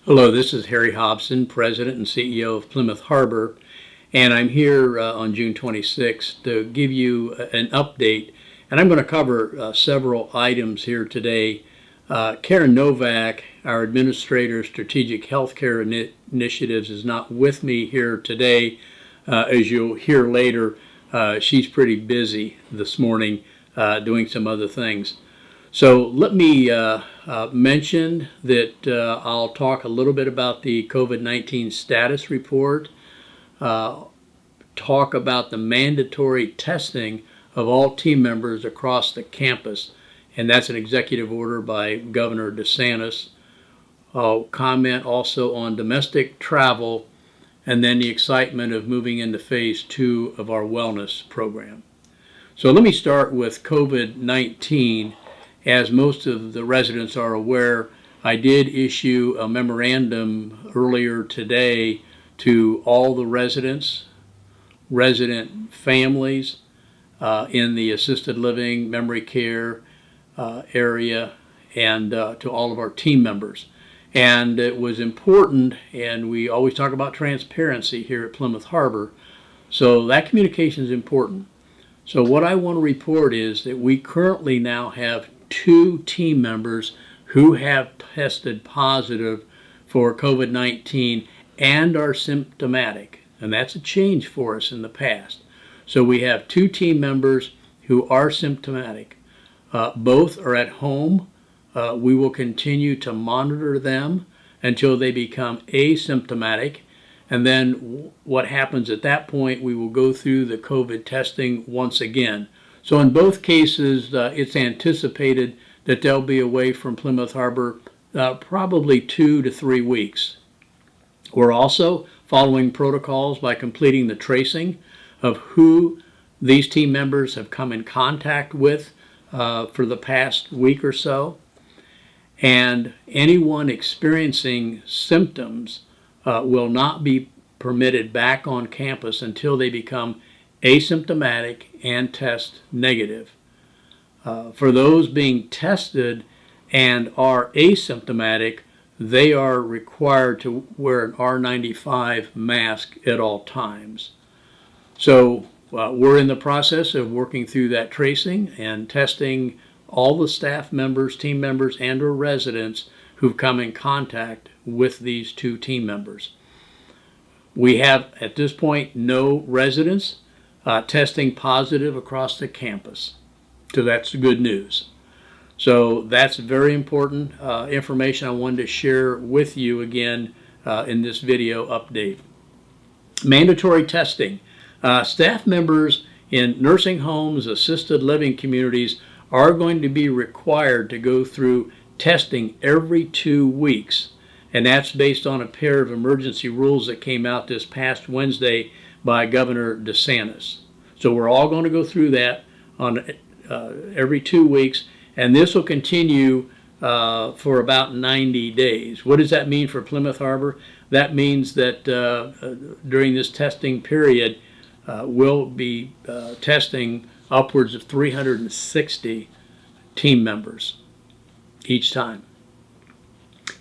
Hello, this is Harry Hobson, President and CEO of Plymouth Harbor, and I'm here on June 26th to give you an update. And I'm going to cover several items here today. Karen Novak, our Administrator of Strategic Healthcare Initiatives, is not with me here today. As you'll hear later, she's pretty busy this morning doing some other things. So let me mention that I'll talk a little bit about the COVID-19 status report, talk about the mandatory testing of all team members across the campus, and that's an executive order by Governor DeSantis. I'll comment also on domestic travel and then the excitement of moving into phase 2 of our wellness program. So let me start with COVID-19. As most of the residents are aware, I did issue a memorandum earlier today to all the residents, resident families in the assisted living, memory care area, and to all of our team members. And it was important, and we always talk about transparency here at Plymouth Harbor, so that communication is important. So what I want to report is that we currently now have 2 team members who have tested positive for COVID-19 and are symptomatic, and that's a change for us in the past. So we have 2 team members who are symptomatic. Both are at home. We will continue to monitor them until they become asymptomatic, and then what happens at that point, we will go through the COVID testing once again. So in both cases, it's anticipated that they'll be away from Plymouth Harbor probably 2 to 3 weeks. We're also following protocols by completing the tracing of who these team members have come in contact with for the past week or so. And anyone experiencing symptoms will not be permitted back on campus until they become asymptomatic and test negative. For those being tested and are asymptomatic, they are required to wear an R95 mask at all times. So we're in the process of working through that tracing and testing all the staff members, team members, and or residents who've come in contact with these 2 team members. We have, at this point, no residents testing positive across the campus. So that's good news. So that's very important information I wanted to share with you again in this video update. Mandatory testing. Staff members in nursing homes, assisted living communities are going to be required to go through testing every 2 weeks. And that's based on a pair of emergency rules that came out this past Wednesday by Governor DeSantis. So we're all going to go through that on every 2 weeks, and this will continue for about 90 days. What does that mean for Plymouth Harbor? That means that during this testing period, we'll be testing upwards of 360 team members each time.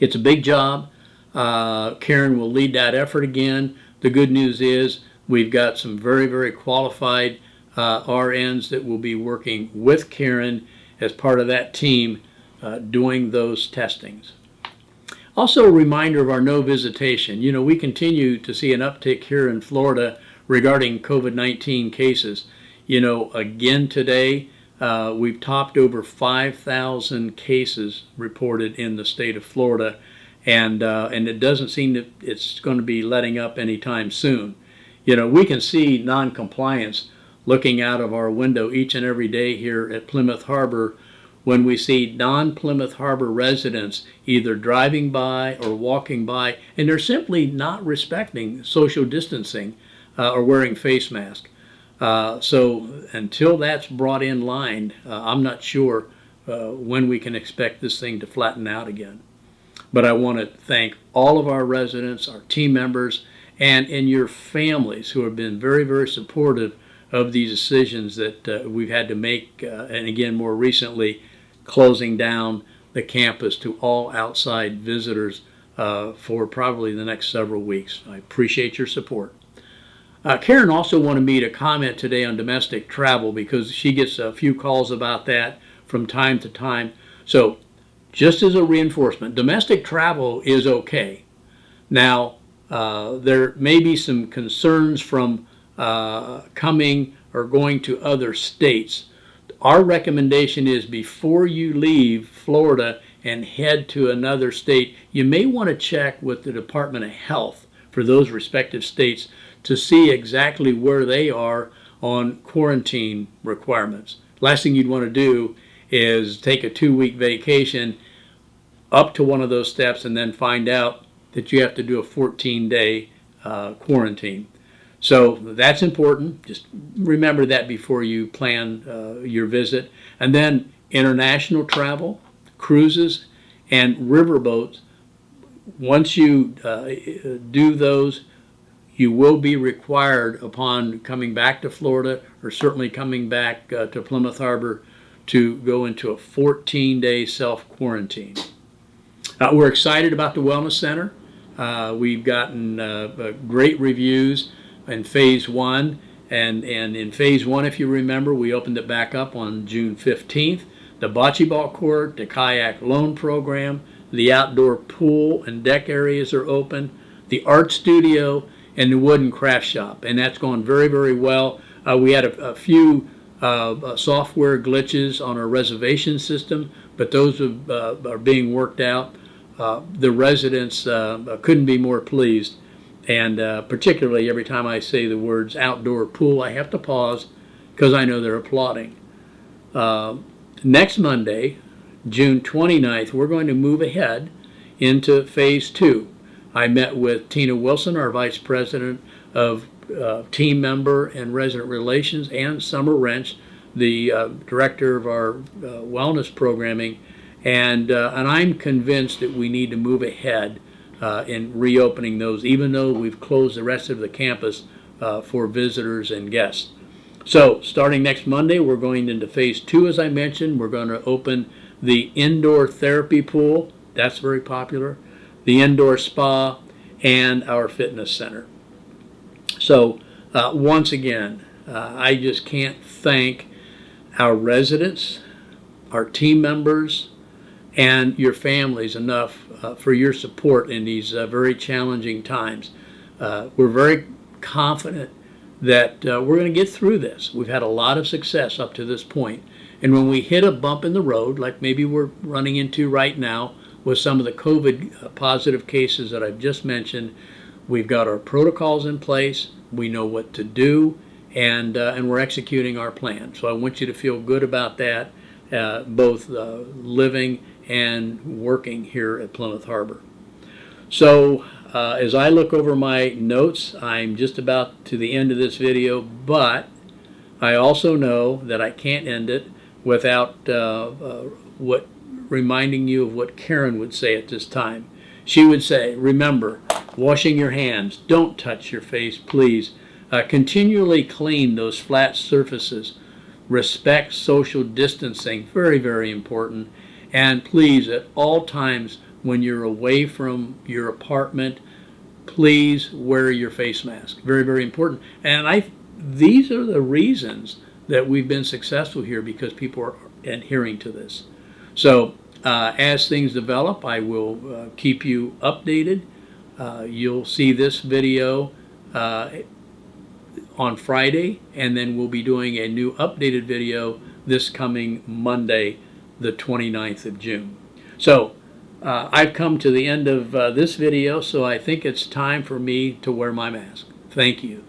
It's a big job. Karen will lead that effort again. The good news is we've got some very, very qualified RNs that will be working with Karen as part of that team doing those testings. Also a reminder of our no visitation. You know, we continue to see an uptick here in Florida regarding COVID-19 cases. You know, again today, we've topped over 5,000 cases reported in the state of Florida, and it doesn't seem that it's going to be letting up anytime soon. You know, we can see non-compliance looking out of our window each and every day here at Plymouth Harbor when we see non-Plymouth Harbor residents either driving by or walking by, and they're simply not respecting social distancing or wearing face masks. So until that's brought in line, I'm not sure when we can expect this thing to flatten out again. But I want to thank all of our residents, our team members, and your families who have been very, very supportive of these decisions that we've had to make, and again, more recently, closing down the campus to all outside visitors for probably the next several weeks. I appreciate your support. Karen also wanted me to comment today on domestic travel because she gets a few calls about that from time to time. So just as a reinforcement, domestic travel is okay. Now, there may be some concerns from coming or going to other states. Our recommendation is before you leave Florida and head to another state, you may want to check with the Department of Health for those respective states to see exactly where they are on quarantine requirements. Last thing you'd want to do is take a 2-week vacation up to one of those steps and then find out that you have to do a 14-day quarantine. So that's important. Just remember that before you plan your visit. And then international travel, cruises, and riverboats. Once you do those, you will be required upon coming back to Florida, or certainly coming back to Plymouth Harbor, to go into a 14-day self-quarantine. We're excited about the Wellness Center. We've gotten great reviews in Phase 1. And in Phase 1, if you remember, we opened it back up on June 15th. The bocce ball court, the kayak loan program, the outdoor pool and deck areas are open, the art studio, and the wood and craft shop. And that's gone very, very well. We had a few software glitches on our reservation system, but those are being worked out. The residents couldn't be more pleased. And particularly every time I say the words outdoor pool, I have to pause because I know they're applauding. Next Monday, June 29th, we're going to move ahead into Phase 2. I met with Tina Wilson, our Vice President of Team Member and Resident Relations, and Summer Wrench, the Director of our Wellness Programming, and I'm convinced that we need to move ahead in reopening those, even though we've closed the rest of the campus for visitors and guests. So starting next Monday, we're going into Phase 2, as I mentioned. We're going to open the indoor therapy pool. That's very popular. The indoor spa, and our fitness center. So once again, I just can't thank our residents, our team members, and your families enough for your support in these very challenging times. We're very confident that we're going to get through this. We've had a lot of success up to this point. And when we hit a bump in the road, like maybe we're running into right now with some of the COVID positive cases that I've just mentioned, we've got our protocols in place, we know what to do, and we're executing our plan. So I want you to feel good about that, both living and working here at Plymouth Harbor. So as I look over my notes, I'm just about to the end of this video, but I also know that I can't end it without reminding you of what Karen would say at this time. She would say, remember, washing your hands, don't touch your face, please. Continually clean those flat surfaces. Respect social distancing, very, very important. And please, at all times when you're away from your apartment, please wear your face mask. Very, very important. And these are the reasons that we've been successful here, because people are adhering to this. So as things develop, I will keep you updated. You'll see this video on Friday, and then we'll be doing a new updated video this coming Monday, the 29th of June. So I've come to the end of this video, so I think it's time for me to wear my mask. Thank you.